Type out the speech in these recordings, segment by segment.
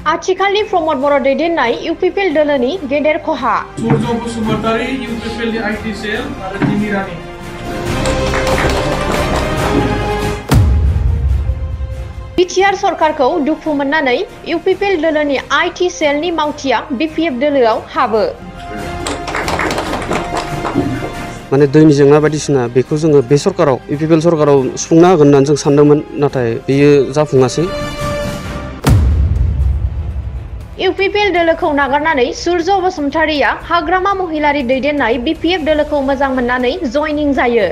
आथिखालनि प्रमद बर' दैदेननाय इउपिपिएल दोलोनि गेदेर खहा। सूर्य बसुमतारी इउपिपिएल आईटी सेल आरो दिमिरानि। बिटिआर सरकारखौ दुखु मोननानै इउपिपिएल दोलोनि आईटी सेलनि मावथिया बीपीएफ दोलोआव हाबो। माने दैनि जेंना बायदिसिना बेखौ जोङो बे सरकाराव इउपिपिएल सरकाराव सुफुंना होगोन होननानै जों सानदोंमोन, नाथाय बेयो जाफुङासै। इउपिपिएल दोलोखौ नागारनानै सूर्य बसुमतारीया हाग्रामा महिलारि दैदेननाय बीपीएफ दोलोखौ मोजां मोननानै जयनिं जायो।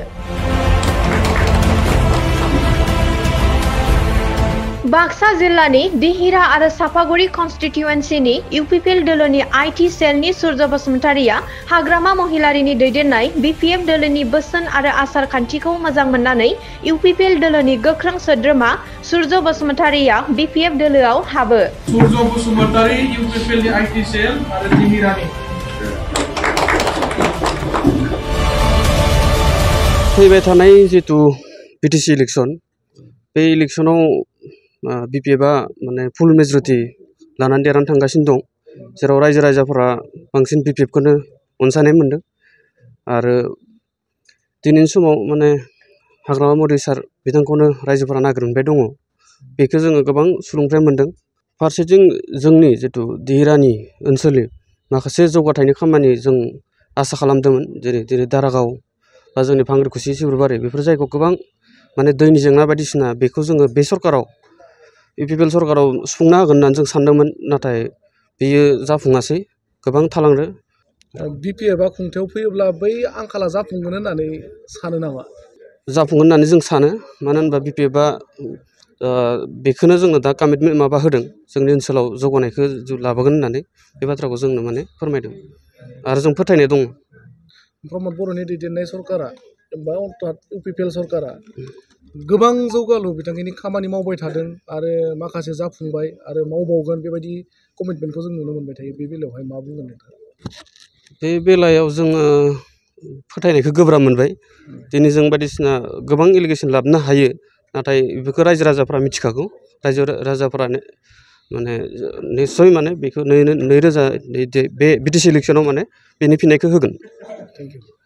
बाक्सा जिल्लानि दिहिरा आरो सापागुरि कन्स्टिट्युएन्सिनि इउपिपिएल दोलोनि आईटी सेलनि सूर्य बसुमतारीया हाग्रामा महिलारिनि दैदेननाय बीपीएफ दोलोनि बोसोन आरो आसार खान्थिखौ मोजां मोननानै इउपिपिएल दोलोनि गोख्रों सोद्रोमा सूर्य बसुमतारीया बीपीएफ दोलोआव हाबो। सूर्य बसुमतारी इउपिपिएल आईटी सेल आरो दिमिरानि। फैबाय थानाय जितु बिटिसि इलेक्शन, बे इलेक्शनाव बीपीएफआ माने फुल मेजरिटी लानानै देरहानानै थांगासिनो दं, जेराव रायजो राजाफोरा बांसिन बीपीएफखौनो अनसायनाय मोनदों। आरो दिनैनि समाव माने हाग्रामा मधु सार बिथांखौनो रायजोफोरा नागिरबाय दङ। बेखौ जोङो गोबां सुलुंथाय मोनदों। फारसेथिं जोंनि जितु दिहिरानि ओनसोलनि माखासे जौगाथायनि खामानि जों आसा खालामदोंमोन, जेरै दारागाव बा जोंनि भांग्रिकुसि सिब्रुबारि, बेफोर जायगायाव गोबां माने दैनि जेंना बायदिसिना बेखौ जोङो बे सरकाराव इउपिपिएल सरकाराव सुफुंना होगोन होननानै जों सानदोंमोन, नाथाय बेयो जाफुङासै, गोबां थालांदो। बीपीएफआ खुंथायाव फैयोब्ला बै आंखाला जाफुंगोन होननानै सानो नामा? जाफुंगोन होननानै जों सानो, मानो होनबा बीपीएफआ बेखौनो जोंनो दा कमिटमेन्ट माबा होदों, जोंनि ओनसोलाव जौगानायखौ लाबोगोन होननानै बे बाथ्राखौ जोंनो माने फोरमायदों आरो जों फोथायनाय दङ। प्रमद बर'नि दैदेननाय सरकारा बा इउपिपिएल सरकारा गोबां जौगालु बिथांखिनि खामानि मावबाय थादों आरो माखासे जाफुंबाय आरो मावबावगोन, बेबायदि कमिटमेन्टखौ जों नुनो मोनबाय थायो। बे बेलायावहाय मा बुंगोन नोंथाङा? बे बेलायाव जोङो फोथायनायखौ गोब्राब मोनबाय। दिनै जों बायदिसिना गोबां एलिगेसन लाबोनो हायो, नाथाय बेखौ रायजो राजाफ्रा मिथिखागौ। रायजो राजाफ्रा माने निस्सय माने बेखौ बे बिटिसि इलेक्शनाव माने बेनि फिननायखौ होगोन। Thank you.